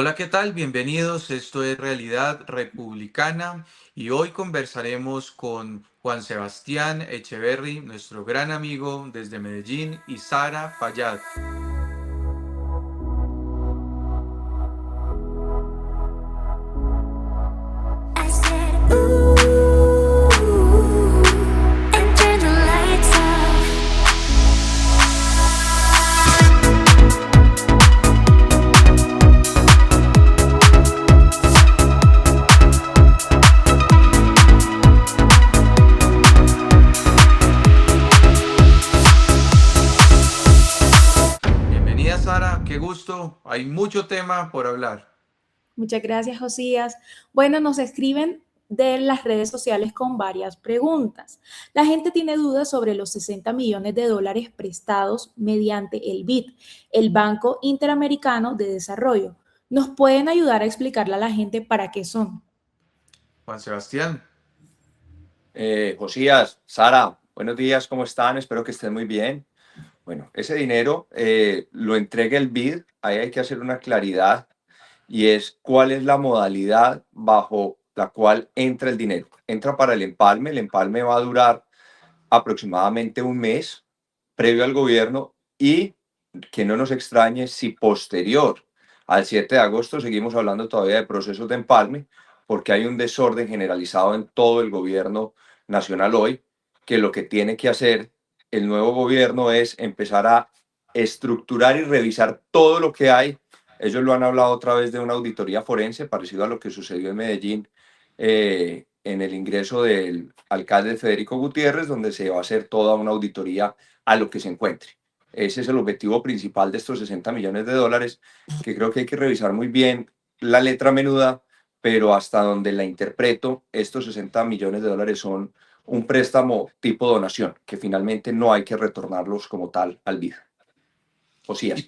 Hola, ¿qué tal? Bienvenidos. Esto es Realidad Republicana y hoy conversaremos con Juan Sebastián Echeverry, nuestro gran amigo desde Medellín, y Sara Fayad. I said, ooh, and turn the lights off. Bienvenida, Sara. Qué gusto. Hay mucho tema por hablar. Muchas gracias, Josías. Bueno, nos escriben de las redes sociales con varias preguntas. La gente tiene dudas sobre los 60 millones de dólares prestados mediante el BID, el Banco Interamericano de Desarrollo. ¿Nos pueden ayudar a explicarle a la gente para qué son? Juan Sebastián. Josías, Sara, buenos días, ¿cómo están? Espero que estén muy bien. Bueno, ese dinero lo entrega el BID, ahí hay que hacer una claridad y es cuál es la modalidad bajo la cual entra el dinero. Entra para el empalme va a durar aproximadamente un mes previo al gobierno y que no nos extrañe si posterior al 7 de agosto seguimos hablando todavía de procesos de empalme, porque hay un desorden generalizado en todo el gobierno nacional hoy, que lo que tiene que hacer el nuevo gobierno es empezar a estructurar y revisar todo lo que hay. Ellos lo han hablado otra vez de una auditoría forense, parecido a lo que sucedió en Medellín en el ingreso del alcalde Federico Gutiérrez, donde se va a hacer toda una auditoría a lo que se encuentre. Ese es el objetivo principal de estos 60 millones de dólares, que creo que hay que revisar muy bien la letra menuda, pero hasta donde la interpreto, estos 60 millones de dólares son un préstamo tipo donación, que finalmente no hay que retornarlos como tal al BID. Y Josías.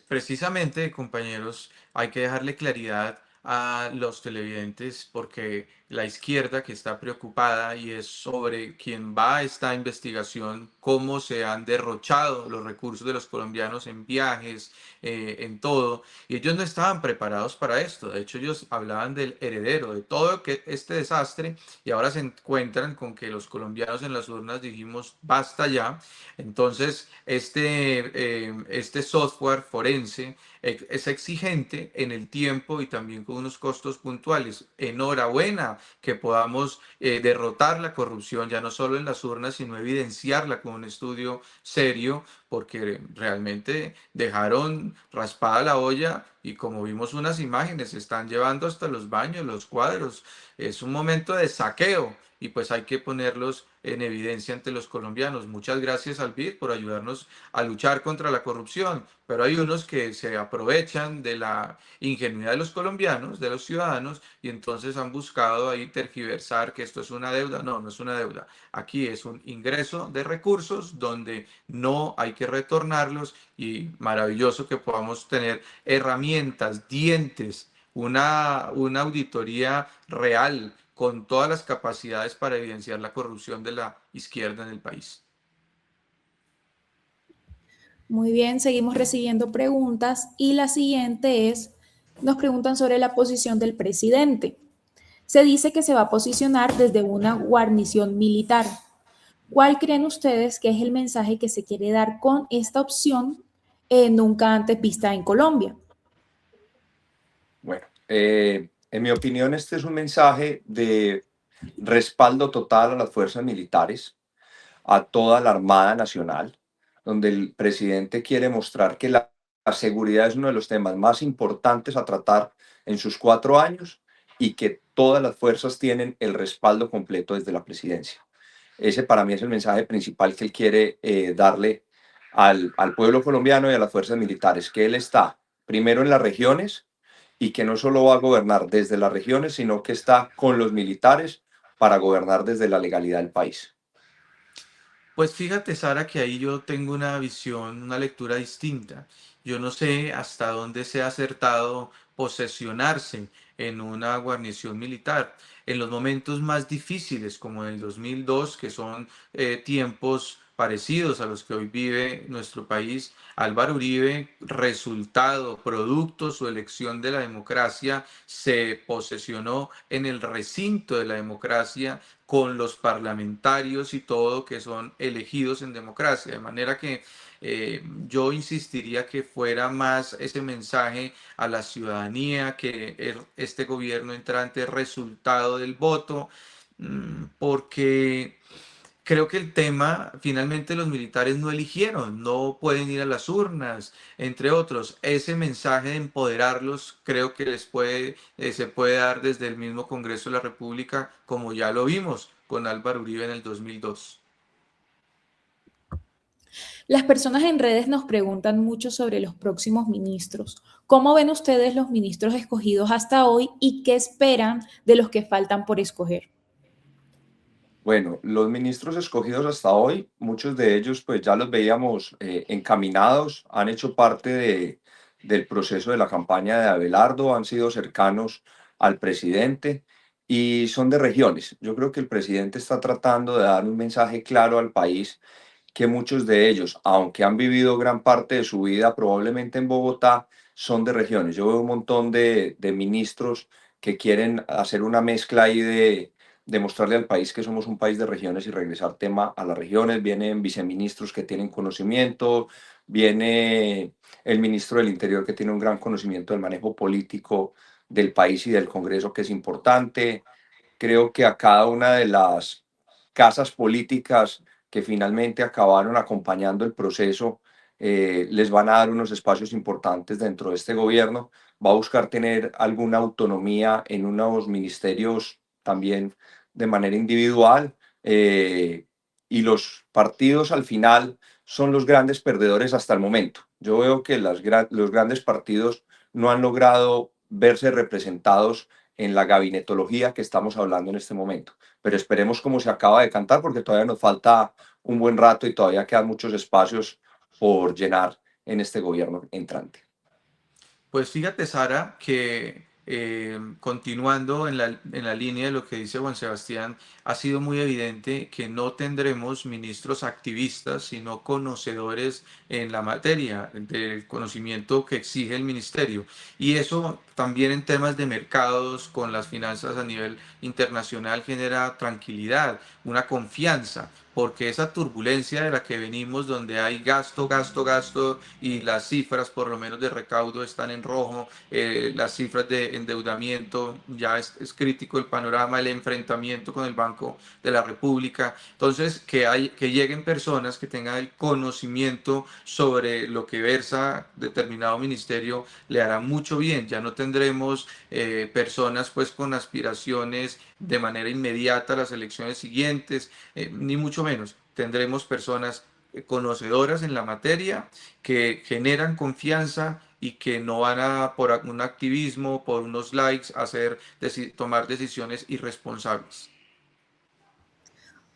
precisamente, compañeros, hay que dejarle claridad a los televidentes porque la izquierda que está preocupada y es sobre quién va a esta investigación, cómo se han derrochado los recursos de los colombianos en viajes, en todo, y ellos no estaban preparados para esto. De hecho, ellos hablaban del heredero, de todo este desastre, y ahora se encuentran con que los colombianos en las urnas dijimos basta ya. Entonces, este software forense es exigente en el tiempo y también con unos costos puntuales. Enhorabuena que podamos derrotar la corrupción ya no solo en las urnas, sino evidenciarla con un estudio serio, porque realmente dejaron raspada la olla y como vimos unas imágenes, se están llevando hasta los baños, los cuadros. Es un momento de saqueo y pues hay que ponerlos en evidencia ante los colombianos. Muchas gracias al BID por ayudarnos a luchar contra la corrupción, pero hay unos que se aprovechan de la ingenuidad de los colombianos, de los ciudadanos, y entonces han buscado ahí tergiversar que esto es una deuda. No, no es una deuda. Aquí es un ingreso de recursos donde no hay que retornarlos y maravilloso que podamos tener herramientas, dientes, una auditoría real con todas las capacidades para evidenciar la corrupción de la izquierda en el país. Muy bien, seguimos recibiendo preguntas y la siguiente es, nos preguntan sobre la posición del presidente. Se dice que se va a posicionar desde una guarnición militar. ¿Cuál creen ustedes que es el mensaje que se quiere dar con esta opción nunca antes vista en Colombia? Bueno, en mi opinión, este es un mensaje de respaldo total a las fuerzas militares, a toda la Armada Nacional, donde el presidente quiere mostrar que la seguridad es uno de los temas más importantes a tratar en sus 4 años y que todas las fuerzas tienen el respaldo completo desde la presidencia. Ese para mí es el mensaje principal que él quiere darle al pueblo colombiano y a las fuerzas militares, que él está primero en las regiones y que no solo va a gobernar desde las regiones, sino que está con los militares para gobernar desde la legalidad del país. Pues fíjate, Sara, que ahí yo tengo una visión, una lectura distinta. Yo no sé hasta dónde se ha acertado posesionarse en una guarnición militar. En los momentos más difíciles, como en el 2002, que son tiempos parecidos a los que hoy vive nuestro país. Álvaro Uribe, resultado, producto, su elección de la democracia, se posesionó en el recinto de la democracia con los parlamentarios y todo que son elegidos en democracia. De manera que yo insistiría que fuera más ese mensaje a la ciudadanía, que este gobierno entrante es resultado del voto, porque creo que el tema, finalmente los militares no eligieron, no pueden ir a las urnas, entre otros. Ese mensaje de empoderarlos creo que se puede dar desde el mismo Congreso de la República, como ya lo vimos con Álvaro Uribe en el 2002. Las personas en redes nos preguntan mucho sobre los próximos ministros. ¿Cómo ven ustedes los ministros escogidos hasta hoy y qué esperan de los que faltan por escoger? Bueno, los ministros escogidos hasta hoy, muchos de ellos pues ya los veíamos encaminados, han hecho parte del proceso de la campaña de Abelardo, han sido cercanos al presidente y son de regiones. Yo creo que el presidente está tratando de dar un mensaje claro al país que muchos de ellos, aunque han vivido gran parte de su vida probablemente en Bogotá, son de regiones. Yo veo un montón de ministros que quieren hacer una mezcla ahí de mostrarle al país que somos un país de regiones y regresar tema a las regiones. Vienen viceministros que tienen conocimiento, viene el ministro del Interior que tiene un gran conocimiento del manejo político del país y del Congreso, que es importante. Creo que a cada una de las casas políticas que finalmente acabaron acompañando el proceso, les van a dar unos espacios importantes dentro de este gobierno. Va a buscar tener alguna autonomía en unos ministerios también de manera individual, y los partidos al final son los grandes perdedores hasta el momento. Yo veo que los grandes partidos no han logrado verse representados en la gabinetología que estamos hablando en este momento. Pero esperemos cómo se acaba de cantar porque todavía nos falta un buen rato y todavía quedan muchos espacios por llenar en este gobierno entrante. Pues fíjate, Sara, que continuando en la línea de lo que dice Juan Sebastián, ha sido muy evidente que no tendremos ministros activistas, sino conocedores en la materia, del conocimiento que exige el ministerio. Y eso también en temas de mercados, con las finanzas a nivel internacional, genera tranquilidad, una confianza, porque esa turbulencia de la que venimos, donde hay gasto, gasto, gasto, y las cifras por lo menos de recaudo están en rojo, las cifras de endeudamiento, ya es crítico el panorama, el enfrentamiento con el Banco de la República. Entonces, que lleguen personas que tengan el conocimiento sobre lo que versa determinado ministerio le hará mucho bien. Ya no tendremos personas pues con aspiraciones de manera inmediata a las elecciones siguientes, ni mucho menos. Tendremos personas conocedoras en la materia que generan confianza y que no van a, por algún activismo, por unos likes, tomar decisiones irresponsables.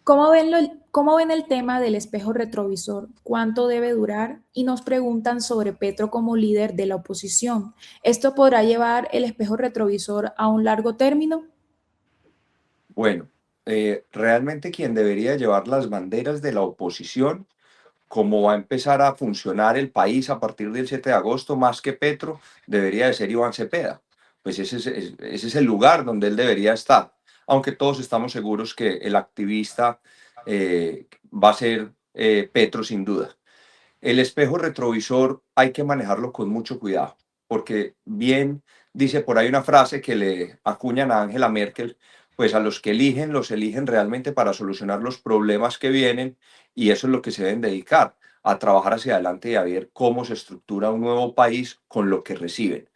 ¿Cómo ven el tema del espejo retrovisor? ¿Cuánto debe durar? Y nos preguntan sobre Petro como líder de la oposición. ¿Esto podrá llevar el espejo retrovisor a un largo término? Bueno, realmente quien debería llevar las banderas de la oposición, como va a empezar a funcionar el país a partir del 7 de agosto, más que Petro, debería de ser Iván Cepeda. Pues ese es el lugar donde él debería estar, aunque todos estamos seguros que el activista va a ser Petro sin duda. El espejo retrovisor hay que manejarlo con mucho cuidado, porque bien dice por ahí una frase que le acuñan a Angela Merkel, pues a los que eligen, los eligen realmente para solucionar los problemas que vienen y eso es lo que se deben dedicar, a trabajar hacia adelante y a ver cómo se estructura un nuevo país con lo que reciben.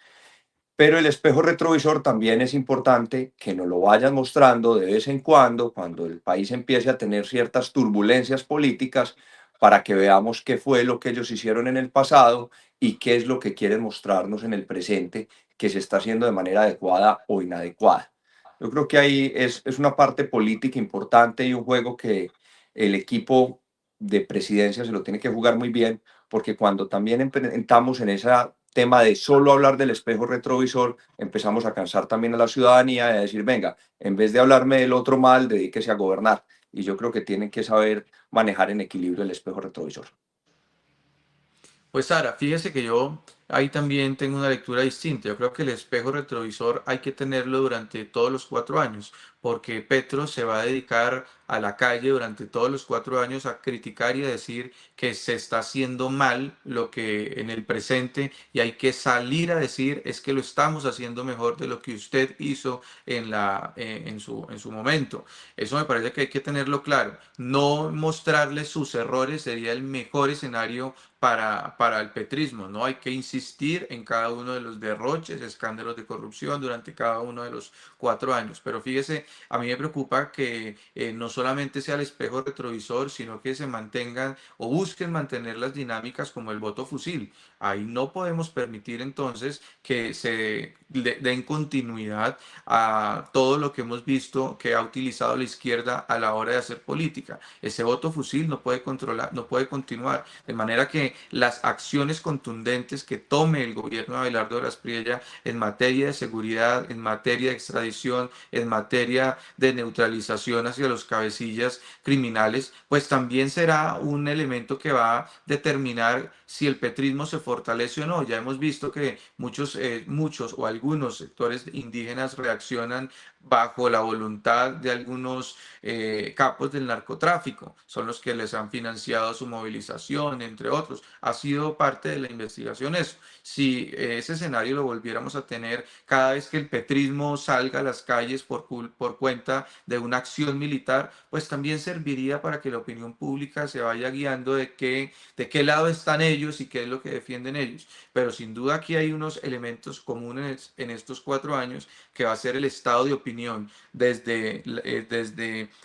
Pero el espejo retrovisor también es importante que nos lo vayan mostrando de vez en cuando el país empiece a tener ciertas turbulencias políticas, para que veamos qué fue lo que ellos hicieron en el pasado y qué es lo que quieren mostrarnos en el presente, que se está haciendo de manera adecuada o inadecuada. Yo creo que ahí es una parte política importante y un juego que el equipo de presidencia se lo tiene que jugar muy bien, porque cuando también entramos en ese tema de solo hablar del espejo retrovisor, empezamos a cansar también a la ciudadanía y a decir, venga, en vez de hablarme del otro mal, dedíquese a gobernar. y yo creo que tienen que saber manejar en equilibrio el espejo retrovisor. Pues Sara, fíjese que yo ahí también tengo una lectura distinta. Yo creo que el espejo retrovisor hay que tenerlo durante todos los 4 años, porque Petro se va a dedicar a la calle durante todos los 4 años a criticar y a decir que se está haciendo mal lo que en el presente y hay que salir a decir es que lo estamos haciendo mejor de lo que usted hizo en su momento. Eso me parece que hay que tenerlo claro. No mostrarle sus errores sería el mejor escenario para el petrismo, ¿no? Hay que insistir en cada uno de los derroches, escándalos de corrupción durante cada uno de los 4 años. Pero fíjese, a mí me preocupa que no solamente sea el espejo retrovisor, sino que se mantengan o busquen mantener las dinámicas como el voto fusil. Ahí no podemos permitir entonces que se den continuidad a todo lo que hemos visto que ha utilizado la izquierda a la hora de hacer política. Ese voto fusil no puede controlar, no puede continuar. De manera que las acciones contundentes que tome el gobierno de Abelardo Raspriella en materia de seguridad, en materia de extradición, en materia de neutralización hacia los cabecillas criminales, pues también será un elemento que va a determinar si el petrismo se fortalece o no. Ya hemos visto que muchos o algunos sectores indígenas reaccionan bajo la voluntad de algunos capos del narcotráfico, son los que les han financiado su movilización, entre otros. Ha sido parte de la investigación eso. Si ese escenario lo volviéramos a tener cada vez que el petrismo salga a las calles por cuenta de una acción militar, pues también serviría para que la opinión pública se vaya guiando de qué lado están ellos y qué es lo que defienden ellos. Pero sin duda aquí hay unos elementos comunes en estos 4 años que va a ser el estado de opinión desde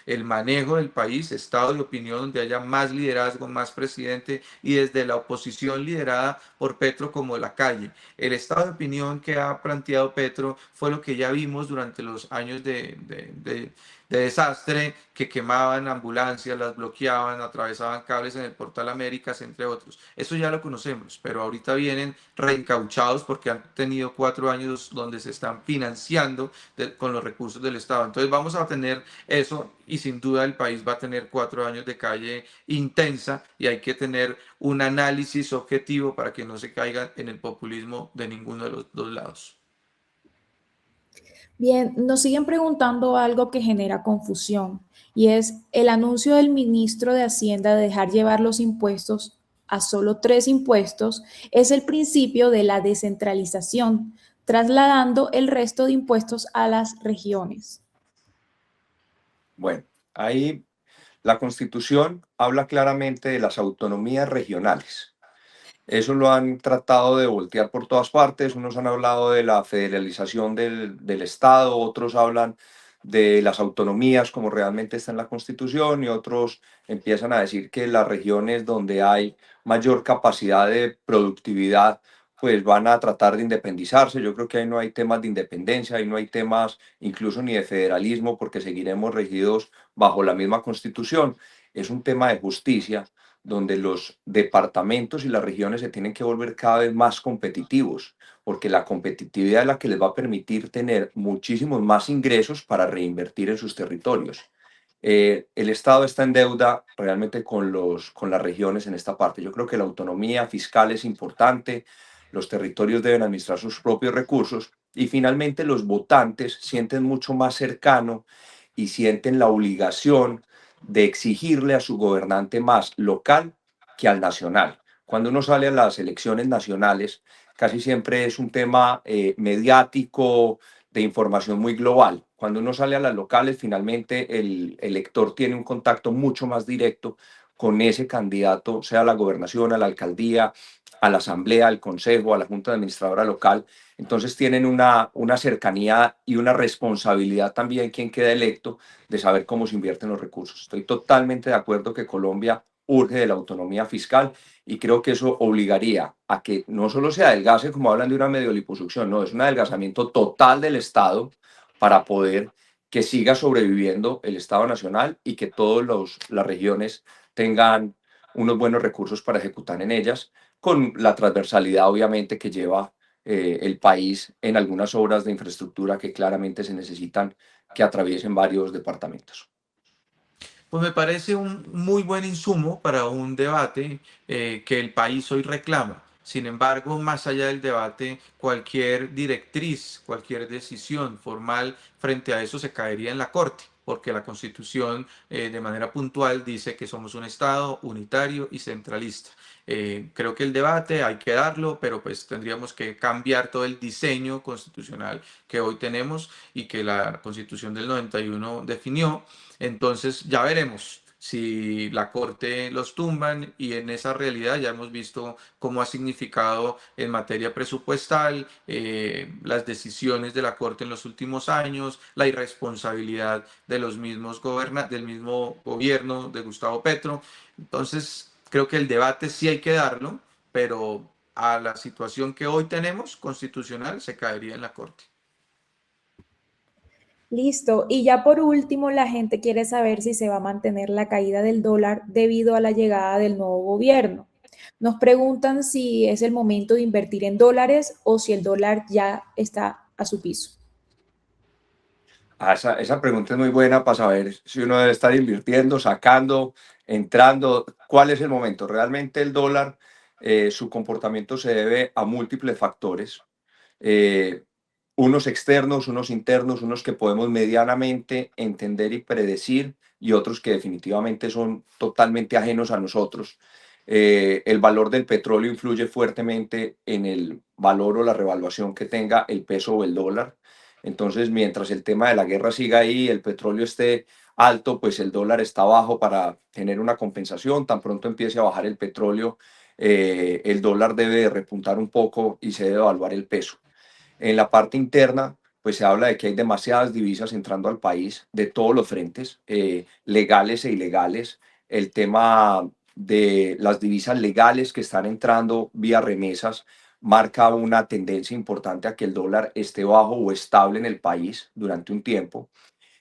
el manejo del país, estado de opinión donde haya más liderazgo, más presidente, y desde la oposición liderada por Petro como la calle. El estado de opinión que ha planteado Petro fue lo que ya vimos durante los años de desastre, que quemaban ambulancias, las bloqueaban, atravesaban cables en el Portal Américas, entre otros. Eso ya lo conocemos, pero ahorita vienen reencauchados porque han tenido 4 años donde se están financiando con los recursos del Estado. Entonces vamos a tener eso y sin duda el país va a tener 4 años de calle intensa y hay que tener un análisis objetivo para que no se caiga en el populismo de ninguno de los dos lados. Bien, nos siguen preguntando algo que genera confusión y es el anuncio del ministro de Hacienda de dejar llevar los impuestos a solo 3 impuestos es el principio de la descentralización, trasladando el resto de impuestos a las regiones. Bueno, ahí la Constitución habla claramente de las autonomías regionales. Eso lo han tratado de voltear por todas partes. Unos han hablado de la federalización del Estado, otros hablan de las autonomías como realmente está en la Constitución y otros empiezan a decir que las regiones donde hay mayor capacidad de productividad pues van a tratar de independizarse. Yo creo que ahí no hay temas de independencia, ahí no hay temas incluso ni de federalismo porque seguiremos regidos bajo la misma Constitución. Es un tema de justicia donde los departamentos y las regiones se tienen que volver cada vez más competitivos, porque la competitividad es la que les va a permitir tener muchísimos más ingresos para reinvertir en sus territorios. El Estado está en deuda realmente con las regiones en esta parte. Yo creo que la autonomía fiscal es importante, los territorios deben administrar sus propios recursos y finalmente los votantes sienten mucho más cercano y sienten la obligación de exigirle a su gobernante más local que al nacional. Cuando uno sale a las elecciones nacionales, casi siempre es un tema mediático, de información muy global. Cuando uno sale a las locales, finalmente el elector tiene un contacto mucho más directo con ese candidato, sea a la gobernación, a la alcaldía, a la asamblea, al consejo, a la junta administradora local. Entonces tienen una cercanía y una responsabilidad también quien queda electo de saber cómo se invierten los recursos. Estoy totalmente de acuerdo que Colombia urge de la autonomía fiscal y creo que eso obligaría a que no solo se adelgace, como hablan de una medio liposucción, no, es un adelgazamiento total del Estado para poder que siga sobreviviendo el Estado Nacional y que todas las regiones tengan unos buenos recursos para ejecutar en ellas, con la transversalidad obviamente que lleva el país en algunas obras de infraestructura que claramente se necesitan que atraviesen varios departamentos. Pues me parece un muy buen insumo para un debate que el país hoy reclama. Sin embargo, más allá del debate, cualquier directriz, cualquier decisión formal frente a eso se caería en la Corte, porque la Constitución de manera puntual dice que somos un Estado unitario y centralista. Creo que el debate hay que darlo, pero pues tendríamos que cambiar todo el diseño constitucional que hoy tenemos y que la Constitución del 91 definió. Entonces ya veremos si la Corte los tumban y en esa realidad ya hemos visto cómo ha significado en materia presupuestal las decisiones de la Corte en los últimos años, la irresponsabilidad de los mismos del mismo gobierno de Gustavo Petro. Entonces creo que el debate sí hay que darlo, pero a la situación que hoy tenemos constitucional se caería en la Corte. Listo. Y ya por último, la gente quiere saber si se va a mantener la caída del dólar debido a la llegada del nuevo gobierno. Nos preguntan si es el momento de invertir en dólares o si el dólar ya está a su piso. Esa pregunta es muy buena para saber si uno debe estar invirtiendo, sacando, entrando. ¿Cuál es el momento? Realmente el dólar, su comportamiento se debe a múltiples factores, eh, unos externos, unos internos, unos que podemos medianamente entender y predecir y otros que definitivamente son totalmente ajenos a nosotros. El valor del petróleo influye fuertemente en el valor o la revaluación que tenga el peso o el dólar. Entonces, mientras el tema de la guerra siga ahí, el petróleo esté alto, pues el dólar está bajo para tener una compensación. Tan pronto empiece a bajar el petróleo, el dólar debe de repuntar un poco y se debe evaluar el peso. En la parte interna, pues se habla de que hay demasiadas divisas entrando al país de todos los frentes, legales e ilegales. El tema de las divisas legales que están entrando vía remesas marca una tendencia importante a que el dólar esté bajo o estable en el país durante un tiempo.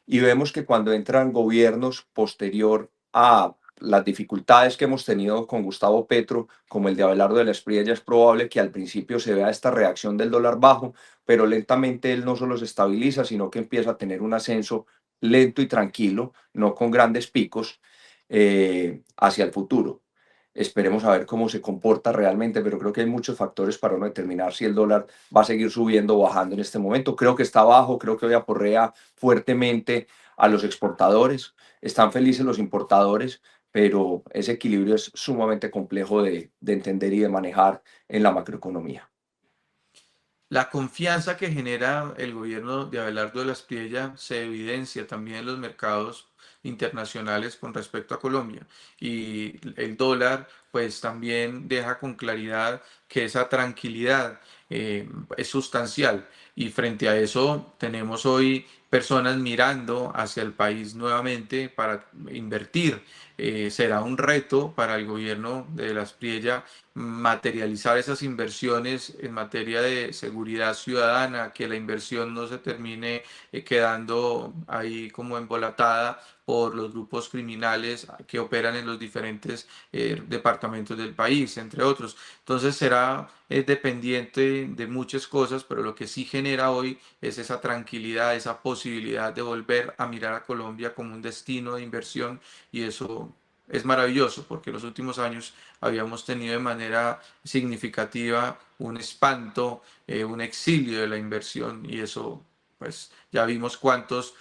Y vemos que cuando entran gobiernos posterior a las dificultades que hemos tenido con Gustavo Petro, como el de Abelardo de la Espriella, es probable que al principio se vea esta reacción del dólar bajo, pero lentamente él no solo se estabiliza, sino que empieza a tener un ascenso lento y tranquilo, no con grandes picos, hacia el futuro. Esperemos a ver cómo se comporta realmente, pero creo que hay muchos factores para no determinar si el dólar va a seguir subiendo o bajando en este momento. Creo que está bajo, creo que hoy aporrea fuertemente a los exportadores. Están felices los importadores, pero ese equilibrio es sumamente complejo de entender y de manejar en la macroeconomía. La confianza que genera el gobierno de Abelardo de la Espriella se evidencia también en los mercados internacionales con respecto a Colombia. Y el dólar, pues también deja con claridad que esa tranquilidad es sustancial. Y frente a eso tenemos hoy personas mirando hacia el país nuevamente para invertir. Será un reto para el gobierno de la Espriella materializar esas inversiones en materia de seguridad ciudadana, que la inversión no se termine quedando ahí como embolatada por los grupos criminales que operan en los diferentes departamentos del país, entre otros. Entonces será dependiente de muchas cosas, pero lo que sí genera hoy es esa tranquilidad, esa posibilidad de volver a mirar a Colombia como un destino de inversión y eso es maravilloso porque en los últimos años habíamos tenido de manera significativa un espanto, un exilio de la inversión y eso pues ya vimos cuántos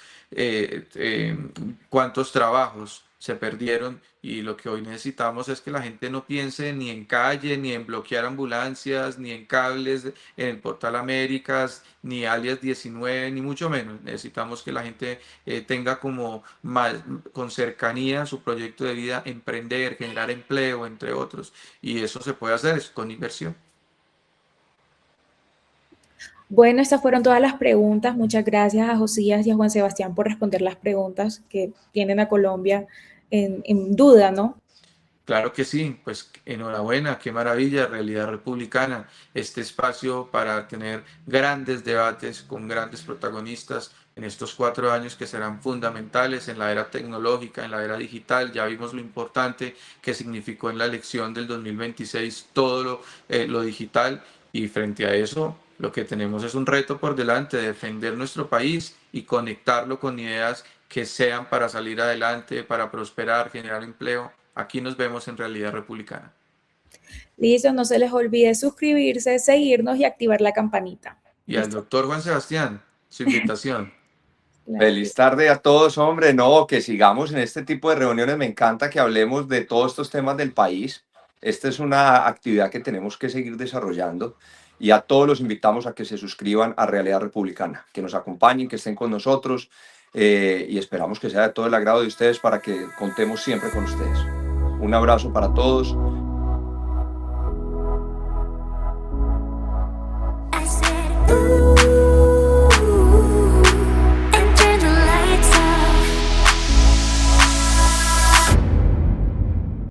trabajos se perdieron y lo que hoy necesitamos es que la gente no piense ni en calle, ni en bloquear ambulancias, ni en cables en el Portal Américas, ni alias 19, ni mucho menos. Necesitamos que la gente tenga como más, con cercanía su proyecto de vida, emprender, generar empleo, entre otros. Y eso se puede hacer con inversión. Bueno, estas fueron todas las preguntas. Muchas gracias a Josías y a Juan Sebastián por responder las preguntas que tienen a Colombia en duda, ¿no? Claro que sí, pues enhorabuena, qué maravilla, Realidad Republicana, este espacio para tener grandes debates con grandes protagonistas en estos 4 años que serán fundamentales en la era tecnológica, en la era digital. Ya vimos lo importante que significó en la elección del 2026 todo lo digital y frente a eso Lo que tenemos es un reto por delante de defender nuestro país y conectarlo con ideas que sean para salir adelante, para prosperar, generar empleo. Aquí nos vemos en Realidad Republicana. Listo, no se les olvide suscribirse, seguirnos y activar la campanita. Y al Listo. doctor Juan Sebastián, su invitación. Claro. Feliz tarde a todos, hombre. No, que sigamos en este tipo de reuniones. Me encanta que hablemos de todos estos temas del país. Esta es una actividad que tenemos que seguir desarrollando y a todos los invitamos a que se suscriban a Realidad Republicana, que nos acompañen, que estén con nosotros y esperamos que sea de todo el agrado de ustedes para que contemos siempre con ustedes. Un abrazo para todos.